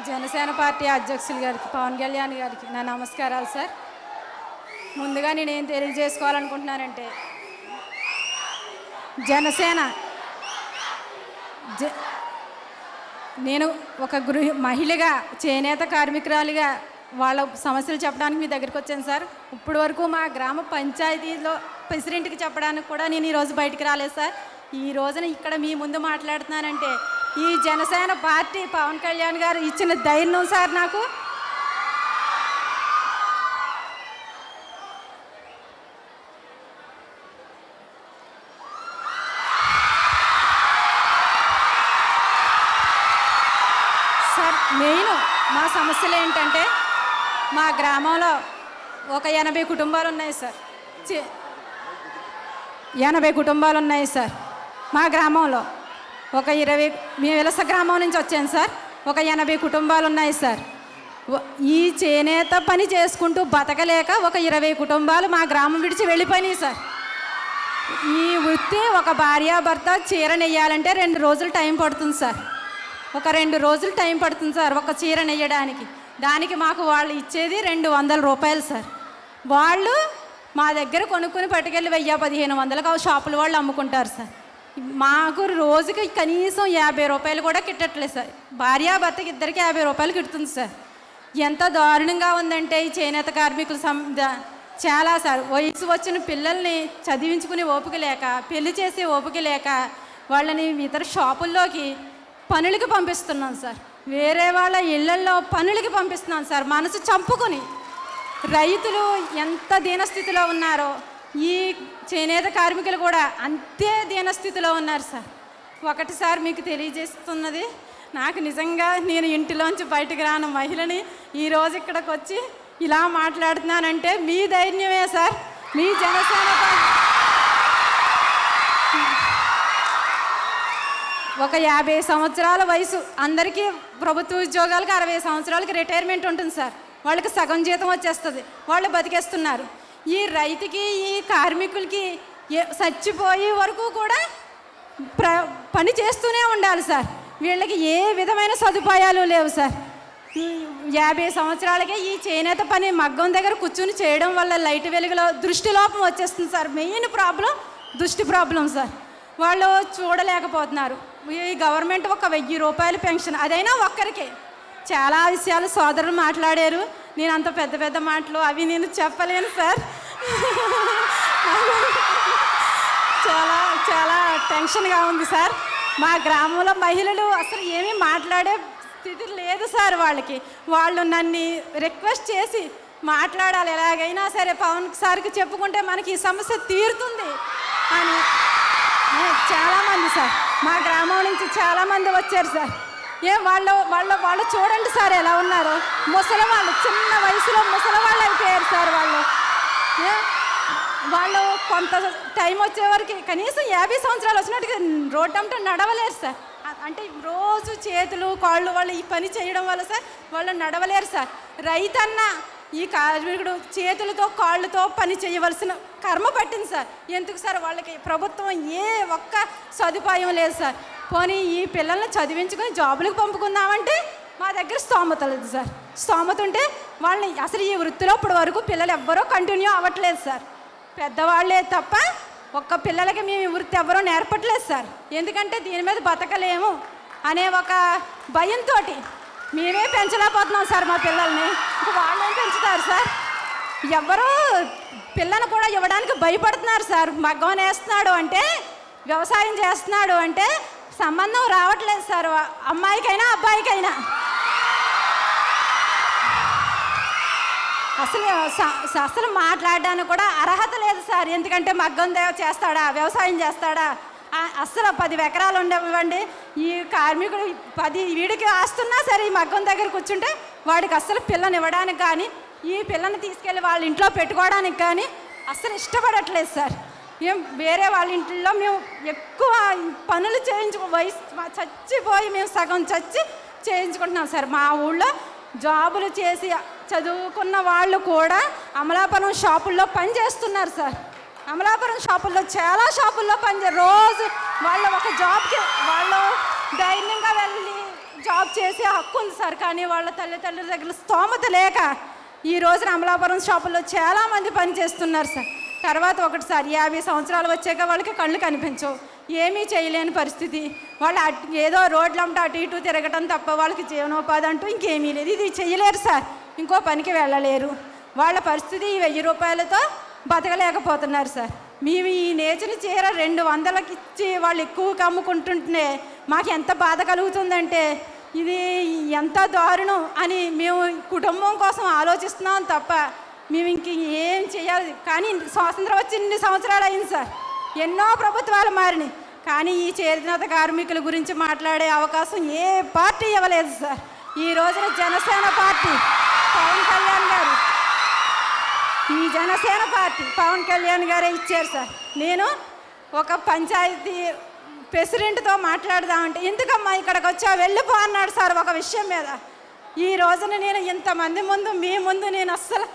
Janasena party అధ్యక్షులు గారికి, పవన్ కళ్యాణ్ గారికి నా నమస్కారాలు సార్. ముందుగా నేనేం తెలియజేసుకోవాలనుకుంటున్నానంటే, జనసేన నేను ఒక మహిళగా, చేనేత కార్మికురాలిగా వాళ్ళ సమస్యలు చెప్పడానికి మీ దగ్గరికి వచ్చాను సార్. ఇప్పటి వరకు మా గ్రామ పంచాయతీలో ప్రెసిడెంట్కి చెప్పడానికి కూడా నేను ఈరోజు బయటికి రాలేదు సార్. ఈ రోజున ఇక్కడ మీ ముందు మాట్లాడుతున్నానంటే ఈ జనసేన పార్టీ పవన్ కళ్యాణ్ గారు ఇచ్చిన ధైర్యం సార్. నాకు సార్ మెయిన్ మా సమస్యలు ఏంటంటే, మా గ్రామంలో ఒక 80 కుటుంబాలు ఉన్నాయి సార్. 80 కుటుంబాలు ఉన్నాయి సార్. మా గ్రామంలో ఒక 20, మేము విలస గ్రామం నుంచి వచ్చాను సార్. ఒక 80 కుటుంబాలు ఉన్నాయి సార్. ఈ చేనేత పని చేసుకుంటూ బతకలేక ఒక 20 కుటుంబాలు మా గ్రామం విడిచి వెళ్ళిపోయినాయి సార్. ఈ వృత్తి ఒక భార్యాభర్త చీర నెయ్యాలంటే 2 రోజులు టైం పడుతుంది సార్. ఒక 2 రోజులు టైం పడుతుంది సార్ ఒక చీర నెయ్యడానికి. దానికి మాకు వాళ్ళు ఇచ్చేది 200 రూపాయలు సార్. వాళ్ళు మా దగ్గర కొనుక్కొని పట్టుకెళ్ళి 1000-1500 షాపుల వాళ్ళు అమ్ముకుంటారు సార్. మాకు రోజుకి కనీసం 50 రూపాయలు కూడా కిట్టట్లేదు సార్. భార్యాభర్తకి ఇద్దరికి 50 రూపాయలు కిట్టుతుంది సార్. ఎంత దారుణంగా ఉందంటే ఈ చేనేత కార్మికులు చాలా సార్. వయసు వచ్చిన పిల్లల్ని చదివించుకునే ఓపిక లేక, పెళ్లి చేసే ఓపిక లేక వాళ్ళని ఇతర షాపుల్లోకి పనులకి పంపిస్తున్నాం సార్. వేరే వాళ్ళ ఇళ్లల్లో పనులకి పంపిస్తున్నాం సార్, మనసు చంపుకొని. రైతులు ఎంత దీనస్థితిలో ఉన్నారో ఈ చేనేత కార్మికులు కూడా అంతే దీనస్థితిలో ఉన్నారు సార్. ఒకటి సార్ మీకు తెలియజేస్తున్నది, నాకు నిజంగా నేను ఇంటిలోంచి బయటకు రాను మహిళని ఈరోజు ఇక్కడికి వచ్చి ఇలా మాట్లాడుతున్నానంటే మీ ధైర్యమే సార్. మీ జనసేన ఒక 50 సంవత్సరాల వయసు అందరికీ ప్రభుత్వ ఉద్యోగాలకు 60 సంవత్సరాలకి రిటైర్మెంట్ ఉంటుంది సార్. వాళ్ళకి సగం జీతం వచ్చేస్తుంది, వాళ్ళు బతికేస్తున్నారు. ఈ రైతుకి, ఈ కార్మికులకి చచ్చిపోయే వరకు కూడా పని చేస్తూనే ఉండాలి సార్. వీళ్ళకి ఏ విధమైన సదుపాయాలు లేవు సార్. 50 సంవత్సరాలకే ఈ చేనేత పని మగ్గం దగ్గర కూర్చుని చేయడం వల్ల లైట్ వెలుగులో దృష్టి లోపం వచ్చేస్తుంది సార్. మెయిన్ ప్రాబ్లం దృష్టి ప్రాబ్లం సార్. వాళ్ళు చూడలేకపోతున్నారు. ఈ గవర్నమెంట్ ఒక 1000 రూపాయలు పెన్షన్, అదైనా ఒక్కరికే. చాలా విషయాలు సోదరులు మాట్లాడారు. నేను అంత పెద్ద పెద్ద మాటలు అవి నేను చెప్పలేను సార్. చాలా చాలా టెన్షన్గా ఉంది సార్. మా గ్రామంలో మహిళలు అసలు ఏమీ మాట్లాడే స్థితి లేదు సార్. వాళ్ళు నన్ను రిక్వెస్ట్ చేసి మాట్లాడాలి, ఎలాగైనా సరే పవన్ సార్కి చెప్పుకుంటే మనకి ఈ సమస్య తీరుతుంది అని చాలామంది సార్ మా గ్రామం నుంచి చాలామంది వచ్చారు సార్. వాళ్ళు చూడండి సార్ ఎలా ఉన్నారు. ముసలివాళ్ళు, చిన్న వయసులో ముసలివాళ్ళు అయిపోయారు సార్. వాళ్ళు కొంత టైం వచ్చేవరకు కనీసం 50 సంవత్సరాలు వచ్చినట్టుగా రోడ్డు అంటే నడవలేరు సార్. అంటే రోజు చేతులు కాళ్ళు వాళ్ళు ఈ పని చేయడం వల్ల సార్ వాళ్ళు నడవలేరు సార్. రైతన్న ఈ కార్మికుడు చేతులతో కాళ్ళతో పని చేయవలసిన కర్మ పట్టింది సార్. ఎందుకు సార్ వాళ్ళకి ప్రభుత్వం ఏ ఒక్క సదుపాయం లేదు సార్. పోనీ ఈ పిల్లల్ని చదివించుకొని జాబులకు పంపుకుందామంటే మా దగ్గర స్తోమత లేదు సార్. స్తోమత ఉంటే వాళ్ళని అసలు ఈ వృత్తిలో ఇప్పటి వరకు పిల్లలు ఎవ్వరూ కంటిన్యూ అవ్వట్లేదు సార్. పెద్దవాళ్ళే తప్ప ఒక్క పిల్లలకి మేము ఈ వృత్తి ఎవ్వరూ నేర్పట్లేదు సార్. ఎందుకంటే దీని మీద బతకలేము అనే ఒక భయంతో మేమే పెంచలేకపోతున్నాం సార్ మా పిల్లల్ని. ఇంక వాళ్ళేం పెంచుతారు సార్. ఎవరూ పిల్లని కూడా ఇవ్వడానికి భయపడుతున్నారు సార్. మగ్గం వేస్తున్నాడు అంటే, వ్యవసాయం చేస్తున్నాడు అంటే సంబంధం రావట్లేదు సార్, అమ్మాయికైనా అబ్బాయికైనా. అసలు మాట్లాడడానికి కూడా అర్హత లేదు సార్. ఎందుకంటే మగ్గం చేస్తాడా, వ్యవసాయం చేస్తాడా, అస్సలు 10 ఎకరాలు ఉండేవ్వండి. ఈ కార్మికుడు 10 వీడికి ఆస్తున్నా సరే ఈ మగ్గం దగ్గర కూర్చుంటే వాడికి అస్సలు పిల్లని ఇవ్వడానికి కానీ, ఈ పిల్లని తీసుకెళ్ళి వాళ్ళ ఇంట్లో పెట్టుకోవడానికి కానీ అస్సలు ఇష్టపడట్లేదు సార్. వేరే వాళ్ళ ఇంట్లో మేము ఎక్కువ పనులు వయసు చచ్చిపోయి మేము సగం చచ్చి చేయించుకుంటున్నాం సార్. మా ఊళ్ళో జాబులు చేసి చదువుకున్న వాళ్ళు కూడా అమలాపురం షాపుల్లో పని చేస్తున్నారు సార్. అమలాపురం షాపుల్లో చాలా షాపుల్లో రోజు వాళ్ళు ఒక జాబ్కి వాళ్ళు ధైర్యంగా వెళ్ళి జాబ్ చేసే హక్కు ఉంది సార్. కానీ వాళ్ళ తల్లిదండ్రుల దగ్గర స్తోమత లేక ఈ రోజున అమలాపురం షాపుల్లో చాలామంది పనిచేస్తున్నారు సార్. తర్వాత ఒకటి సార్, 50 సంవత్సరాలు వచ్చాక వాళ్ళకి కళ్ళు కనిపించవు, ఏమీ చేయలేని పరిస్థితి. వాళ్ళు ఏదో రోడ్లంట అటు ఇటు తిరగటం తప్ప వాళ్ళకి జీవనోపాధి అంటూ ఇంకేమీ లేదు. ఇది చేయలేరు సార్, ఇంకో పనికి వెళ్ళలేరు. వాళ్ళ పరిస్థితి 1000 రూపాయలతో బతకలేకపోతున్నారు సార్. మేము ఈ నేచిన చీర 200కి ఇచ్చి వాళ్ళు ఎక్కువగా అమ్ముకుంటుంటే మాకు ఎంత బాధ కలుగుతుందంటే ఇది ఎంత దారుణం అని మేము కుటుంబం కోసం ఆలోచిస్తున్నాం తప్ప మేము ఇంక ఏం చేయాలి. కానీ స్వాతంత్రం వచ్చి ఇన్ని సంవత్సరాలు అయింది సార్, ఎన్నో ప్రభుత్వాలు మారినాయి, కానీ ఈ చేనేత కార్మికుల గురించి మాట్లాడే అవకాశం ఏ పార్టీ ఇవ్వలేదు సార్. ఈ రోజున జనసేన పార్టీ పవన్ కళ్యాణ్ గారు, ఈ జనసేన పార్టీ పవన్ కళ్యాణ్ గారే ఇచ్చారు సార్. నేను ఒక పంచాయతీ ప్రెసిడెంట్తో మాట్లాడదామంటే ఎందుకమ్మా ఇక్కడికి వచ్చా, వెళ్ళిపో అన్నాడు సార్ ఒక విషయం మీద. ఈ రోజున నేను ఇంతమంది ముందు మీ ముందు నేను అస్సలు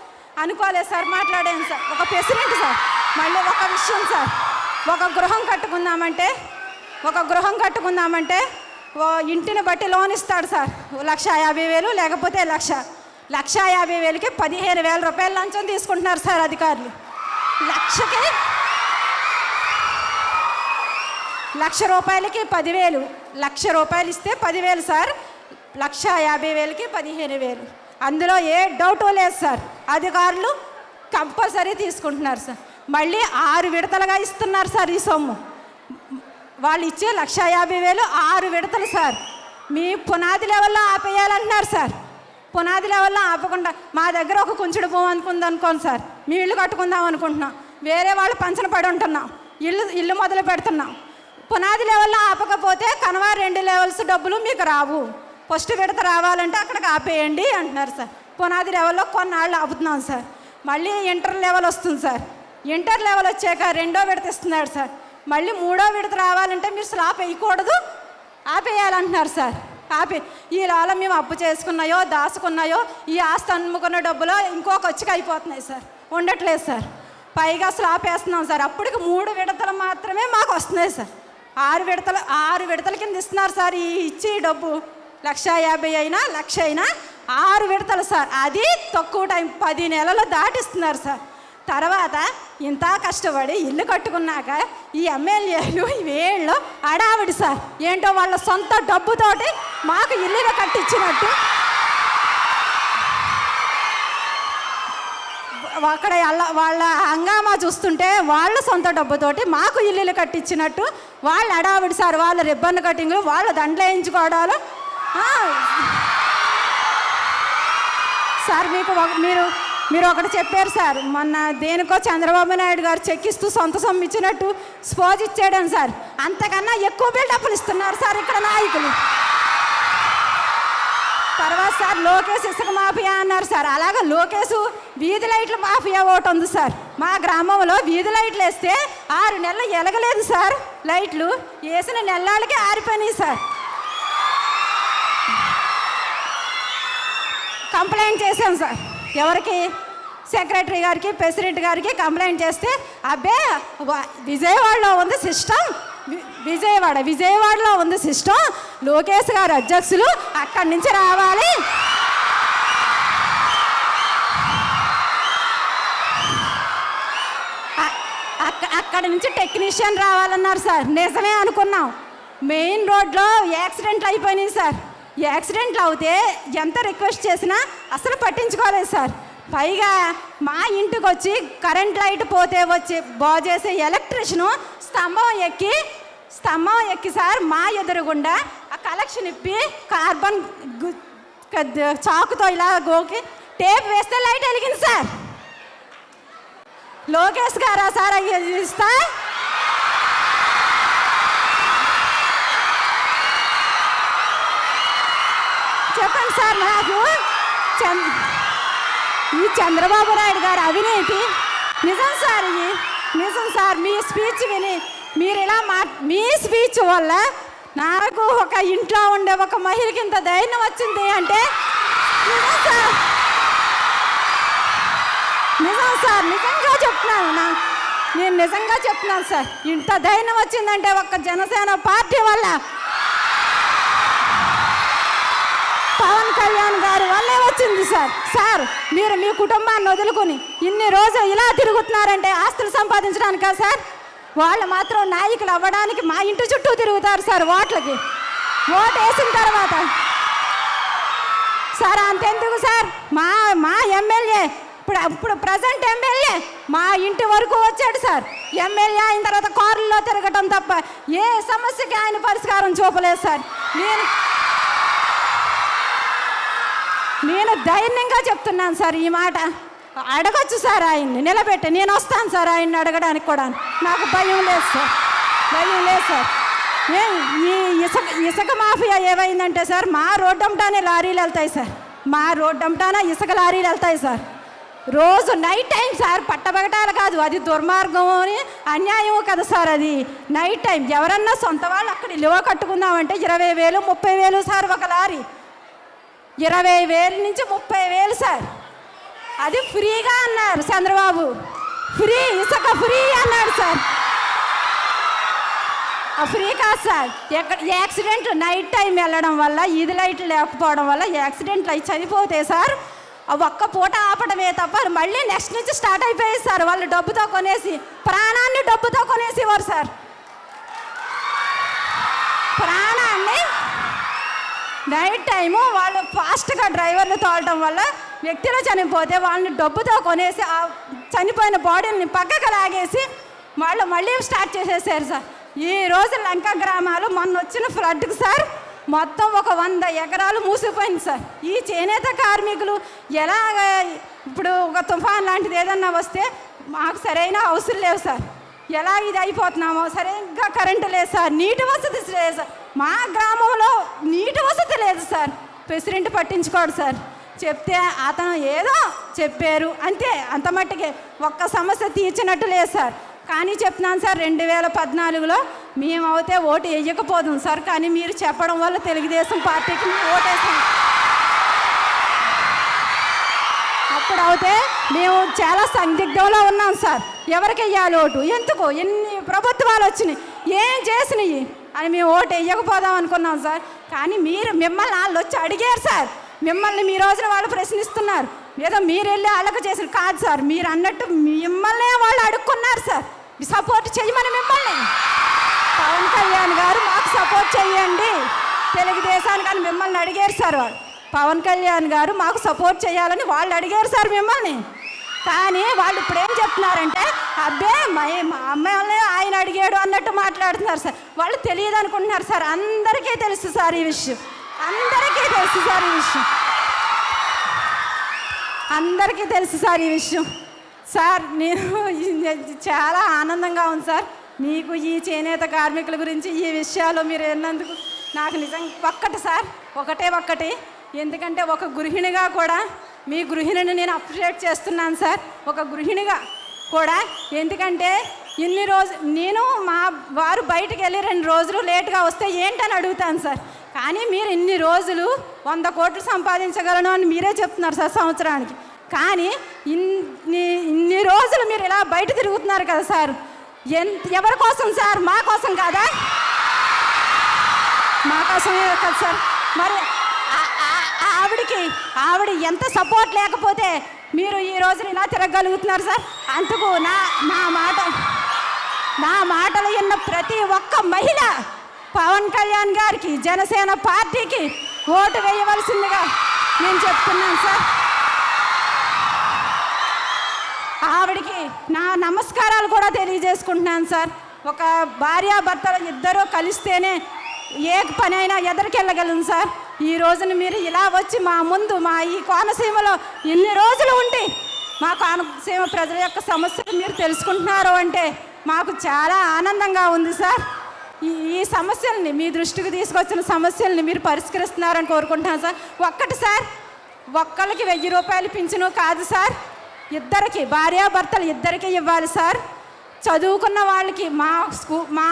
అనుకోలేదు సార్, మాట్లాడాను సార్. ఒక ప్రెసిడెంట్ సార్. మళ్ళీ ఒక విషయం సార్, ఒక గృహం కట్టుకుందామంటే ఇంటిని బట్టి లోన్ ఇస్తాడు సార్. 1,50,000 లేకపోతే 1,50,000కి 15,000 రూపాయల లంచం తీసుకుంటున్నారు సార్ అధికారులు. 1,00,000 రూపాయలకి 10,000, 1,00,000 రూపాయలు ఇస్తే 10,000 సార్. 1,50,000కి 15,000, అందులో ఏ డౌటు లేదు సార్. అధికారులు కంపల్సరీ తీసుకుంటున్నారు సార్. మళ్ళీ 6 విడతలుగా ఇస్తున్నారు సార్ ఈ సొమ్ము. వాళ్ళు ఇచ్చే 1,50,000 6 విడతలు సార్. మీ పునాది లెవెల్లో ఆపేయాలంటున్నారు సార్. పునాది లెవెల్లో ఆపకుండా మా దగ్గర ఒక కుంచుడు భూమి అనుకోండి సార్, మీ ఇల్లు కట్టుకుందాం అనుకుంటున్నాం, వేరే వాళ్ళు పంచన పడి ఉంటున్నాం, ఇల్లు మొదలు పెడుతున్నాం. పునాది లెవెల్లో ఆపకపోతే కనవా 2 లెవెల్స్ డబ్బులు మీకు రావు, ఫస్ట్ విడత రావాలంటే అక్కడికి ఆపేయండి అంటున్నారు సార్. పునాది లెవెల్లో కొన్నాళ్ళు ఆపుతున్నాం సార్. మళ్ళీ ఇంటర్ లెవెల్ వస్తుంది సార్. ఇంటర్ లెవెల్ వచ్చాక 2వ విడత ఇస్తున్నాడు సార్. మళ్ళీ 3వ విడత రావాలంటే మీరు స్లాప్ వేయకూడదు, ఆపేయాలంటున్నారు సార్. ఈ లోల మేము అప్పు చేసుకున్నాయో దాచుకున్నాయో ఈ ఆస్తి అమ్ముకున్న డబ్బులో ఇంకొక వచ్చి అయిపోతున్నాయి సార్, ఉండట్లేదు సార్. పైగా స్లాప్ వేస్తున్నాం సార్. అప్పటికి 3 విడతలు మాత్రమే మాకు వస్తున్నాయి సార్. 6 విడతల కింద ఇస్తున్నారు సార్. ఈ ఇచ్చే డబ్బు 1,50,000 అయినా 1,00,000 అయినా 6 విడతలు సార్. అది తక్కువ టైం, 10 నెలలు దాటిస్తున్నారు సార్. తర్వాత ఇంత కష్టపడి ఇల్లు కట్టుకున్నాక ఈ ఎమ్మెల్యేలు వీళ్ళు అడావిడి సార్. ఏంటో వాళ్ళ సొంత డబ్బుతోటి మాకు ఇల్లులు కట్టించినట్టు అక్కడ వాళ్ళ హంగామా చూస్తుంటే వాళ్ళ సొంత డబ్బుతోటి మాకు ఇల్లులు కట్టించినట్టు వాళ్ళు అడావిడి సార్. వాళ్ళ రిబ్బన్ కటింగ్లు, వాళ్ళ దండలు వేయించుకోవడాలు సార్. మీరు ఒకటి చెప్పారు సార్, మొన్న దేనికో చంద్రబాబు నాయుడు గారు చెక్కిస్తూ సొంత సొమ్ము ఇచ్చినట్టు స్పోజ్ ఇచ్చాడని సార్. అంతకన్నా ఎక్కువ బిల్డప్లు ఇస్తున్నారు సార్ ఇక్కడ నాయకులు. తర్వాత సార్ లోకేష్ ఇసుక మాఫియా అన్నారు సార్. అలాగే లోకేష్ వీధి లైట్ల మాఫియా ఒకటి ఉంది సార్. మా గ్రామంలో వీధి లైట్లు వేస్తే 6 నెలలు ఎలగలేదు సార్. లైట్లు వేసిన నెలలకి ఆరిపోయినాయి సార్. కంప్లైంట్ చేశాం సార్. ఎవరికి? సెక్రటరీ గారికి, ప్రెసిడెంట్ గారికి కంప్లైంట్ చేస్తే అబ్బే విజయవాడలో ఉంది సిస్టమ్, విజయవాడలో ఉంది సిస్టమ్, లోకేష్ గారు అధ్యక్షులు అక్కడి నుంచి రావాలి, అక్కడి నుంచి టెక్నీషియన్ రావాలన్నారు సార్. నిజమే అనుకున్నాం. మెయిన్ రోడ్లో యాక్సిడెంట్లు అయిపోయినాయి సార్. యాక్సిడెంట్లు అవుతే ఎంత రిక్వెస్ట్ చేసినా అసలు పట్టించుకోలేదు సార్. పైగా మా ఇంటికి వచ్చి కరెంట్ లైట్ పోతే వచ్చి బాగుచేసే ఎలక్ట్రిషను స్తంభం ఎక్కి సార్ మా ఎదురుగుండా ఆ కలెక్షన్ ఇప్పి కార్బన్ చాకుతో ఇలా గోకి టేప్ వేస్తే లైట్ వెలిగింది సార్. లోకేష్ గారా సార్ ఇస్తా? చెప్పండి సార్. నాకు ఈ చంద్రబాబు నాయుడు గారు అవినీతి నిజం సార్. నిజం సార్. మీ స్పీచ్ విని మీరు ఇలా మీ స్పీచ్ వల్ల నాకు ఒక ఇంట్లో ఉండే ఒక మహిళకి ఇంత ధైర్యం వచ్చింది అంటే నిజం సార్. నిజంగా చెప్తున్నాను. నేను నిజంగా చెప్తున్నాను సార్. ఇంత ధైర్యం వచ్చిందంటే ఒక్క జనసేన పార్టీ వల్ల. పవన్ కళ్యాణ్ గారి వల్లే వచ్చింది సార్. సార్ మీరు మీ కుటుంబాన్ని వదులుకొని ఇన్ని రోజులు ఇలా తిరుగుతున్నారంటే ఆస్తులు సంపాదించడానికా సార్? వాళ్ళు మాత్రం నాయకులు అవ్వడానికి మా ఇంటి చుట్టూ తిరుగుతారు సార్ ఓట్లకి. ఓటు వేసిన తర్వాత సార్ అంతెందుకు సార్, మా మా ఎమ్మెల్యే ఇప్పుడు ప్రజెంట్ ఎమ్మెల్యే మా ఇంటి వరకు వచ్చాడు సార్. ఎమ్మెల్యే అయిన తర్వాత కారుల్లో తిరగటం తప్ప ఏ సమస్యకి ఆయన పరిష్కారం చూపలేదు సార్. నేను ధైర్యంగా చెప్తున్నాను సార్ ఈ మాట. అడగచ్చు సార్ ఆయన్ని నిలబెట్టి, నేను వస్తాను సార్ ఆయన్ని అడగడానికి కూడా. నాకు భయం లేదు సార్, భయం లేదు సార్. ఈ ఇసుక మాఫియా ఏమైందంటే సార్, మా రోడ్డంటానే లారీలు వెళ్తాయి సార్, మా రోడ్డంటానే ఇసుక లారీలు వెళ్తాయి సార్. రోజు నైట్ టైం సార్, పట్టబగటాలు కాదు, అది దుర్మార్గం అని అన్యాయం కదా సార్. అది నైట్ టైం ఎవరన్నా సొంత వాళ్ళు అక్కడ ఇల్లువ కట్టుకుందామంటే 20,000 30,000 సార్ ఒక లారీ. 20,000 నుంచి 30,000 సార్. అది ఫ్రీగా అన్నారు చంద్రబాబు, ఫ్రీ ఇసుక ఫ్రీ అన్నాడు సార్. ఫ్రీ కాదు సార్. ఎక్కడ యాక్సిడెంట్ నైట్ టైం వెళ్ళడం వల్ల, ఈది లైట్లు లేకపోవడం వల్ల యాక్సిడెంట్లు అవి చనిపోతే సార్, ఒక్క పూట ఆపడమే తప్ప మళ్ళీ నెక్స్ట్ నుంచి స్టార్ట్ అయిపోయాయి సార్. వాళ్ళు డబ్బుతో కొనేసి, ప్రాణాన్ని డబ్బుతో కొనేసేవారు సార్. ప్రాణాన్ని నైట్ టైము వాళ్ళు ఫాస్ట్గా డ్రైవర్లు తోలటం వల్ల వ్యక్తులు చనిపోతే వాళ్ళని డబ్బుతో కొనేసి ఆ చనిపోయిన బాడీని పక్కకు లాగేసి వాళ్ళు మళ్ళీ స్టార్ట్ చేసేసారు సార్. ఈ రోజు లంక గ్రామాలు మొన్న వచ్చిన ఫ్లడ్కి సార్ మొత్తం ఒక 100 ఎకరాలు మూసిపోయింది సార్. ఈ చేనేత కార్మికులు ఎలాగ ఇప్పుడు ఒక తుఫాన్ లాంటిది ఏదన్నా వస్తే మాకు సరైన అవసరం లేవు సార్, ఎలా ఇది అయిపోతున్నామో, సరిగ్గా కరెంటు లేదు సార్, నీటి వసతి లేదు సార్. మా గ్రామంలో నీటి వసతి లేదు సార్. ప్రెసిడెంట్ పట్టించుకోడు సార్. చెప్తే అతను ఏదో చెప్పారు అంతే, అంత మట్టుకే ఒక్క సమస్య తీర్చినట్టు లేదు సార్. కానీ చెప్తున్నాను సార్, 2014లో మేము అయితే ఓటు వేయకపోదాం సార్, కానీ మీరు చెప్పడం వల్ల తెలుగుదేశం పార్టీకి ఓటేసాం. అప్పుడైతే మేము చాలా సందిగ్ధంలో ఉన్నాం సార్, ఎవరికి వెయ్యాలి ఓటు, ఎందుకు ఎన్ని ప్రభుత్వాలు వచ్చినాయి, ఏం చేసినాయి అని మేము ఓటు వేయకపోదాం అనుకున్నాం సార్. కానీ మిమ్మల్ని వాళ్ళు వచ్చి అడిగారు సార్, మిమ్మల్ని మీ రోజున వాళ్ళు ప్రశ్నిస్తున్నారు. ఏదో మీరు వెళ్ళి వాళ్ళకు చేసిన కాదు సార్, మీరు అన్నట్టు మిమ్మల్నే వాళ్ళు అడుక్కున్నారు సార్, సపోర్ట్ చేయమని మిమ్మల్ని. పవన్ కళ్యాణ్ గారు మాకు సపోర్ట్ చేయండి తెలుగుదేశానికి అని మిమ్మల్ని అడిగారు సార్. వాళ్ళు పవన్ కళ్యాణ్ గారు మాకు సపోర్ట్ చేయాలని వాళ్ళు అడిగారు సార్ మిమ్మల్ని. కానీ వాళ్ళు ఇప్పుడు ఏం చెప్తున్నారంటే, అబ్బే మా అమ్మాయిని ఆయన అడిగాడు అన్నట్టు మాట్లాడుతున్నారు సార్. వాళ్ళు తెలియదు అనుకుంటున్నారు సార్. అందరికీ తెలుసు సార్ ఈ విషయం, అందరికీ తెలుసు సార్ ఈ విషయం, అందరికీ తెలుసు సార్ ఈ విషయం. సార్ నేను చాలా ఆనందంగా ఉంది సార్, మీకు ఈ చేనేత కార్మికుల గురించి ఈ విషయాలు మీరు విన్నందుకు. నాకు నిజంగా ఒక్కటి సార్, ఒక్కటి, ఎందుకంటే ఒక గృహిణిగా కూడా మీ గృహిణిని నేను అప్రిషియేట్ చేస్తున్నాను సార్, ఒక గృహిణిగా కూడా. ఎందుకంటే ఇన్ని రోజులు నేను మా వారు బయటికి వెళ్ళి 2 రోజులు లేట్గా వస్తే ఏంటని అడుగుతాను సార్. కానీ మీరు ఇన్ని రోజులు 100 కోట్లు సంపాదించగలను అని మీరే చెప్తున్నారు సార్ సంవత్సరానికి. కానీ ఇన్ని రోజులు మీరు ఇలా బయట తిరుగుతున్నారు కదా సార్, ఎవరి కోసం సార్? మా కోసం కాదా? మా కోసమే కదా సార్. మరి ఆవిడ ఎంత సపోర్ట్ లేకపోతే మీరు ఈ రోజున ఇలా తిరగలుగుతున్నారు సార్. అందుకు నా మాటలు విన్న ప్రతి ఒక్క మహిళ పవన్ కళ్యాణ్ గారికి, జనసేన పార్టీకి ఓటు వేయవలసిందిగా నేను చెప్తున్నాను సార్. ఆవిడికి నా నమస్కారాలు కూడా తెలియజేసుకుంటున్నాను సార్. ఒక భార్యాభర్తలు ఇద్దరూ కలిస్తేనే ఏ పని అయినా ఎదురుకెళ్ళగలను సార్. ఈ రోజున మీరు ఇలా వచ్చి మా ముందు, మా ఈ కోనసీమలో ఇన్ని రోజులు ఉండి మా కోనసీమ ప్రజల యొక్క సమస్యలు మీరు తెలుసుకుంటున్నారు అంటే మాకు చాలా ఆనందంగా ఉంది సార్. ఈ సమస్యల్ని మీ దృష్టికి తీసుకొచ్చిన సమస్యల్ని మీరు పరిష్కరిస్తున్నారని కోరుకుంటున్నాను సార్. ఒక్కటి సార్, ఒక్కరికి 1000 రూపాయలు పింఛను కాదు సార్, ఇద్దరికి, భార్యాభర్తలు ఇద్దరికి ఇవ్వాలి సార్. చదువుకున్న వాళ్ళకి మా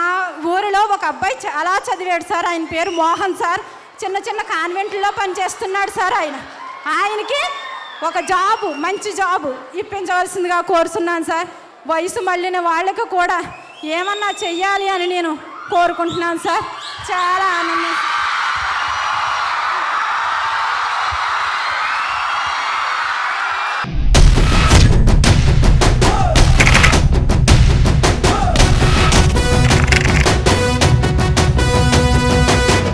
ఊరిలో ఒక అబ్బాయి చాలా చదివాడు సార్, ఆయన పేరు మోహన్ సార్. చిన్న కాన్వెంట్లో పనిచేస్తున్నాడు సార్. ఆయనకి ఒక జాబు, మంచి జాబు ఇప్పించవలసిందిగా కోరుతున్నాను సార్. వయసు మళ్ళిన వాళ్ళకు కూడా ఏమన్నా చెయ్యాలి అని నేను కోరుకుంటున్నాను సార్. చాలా ఆనందం.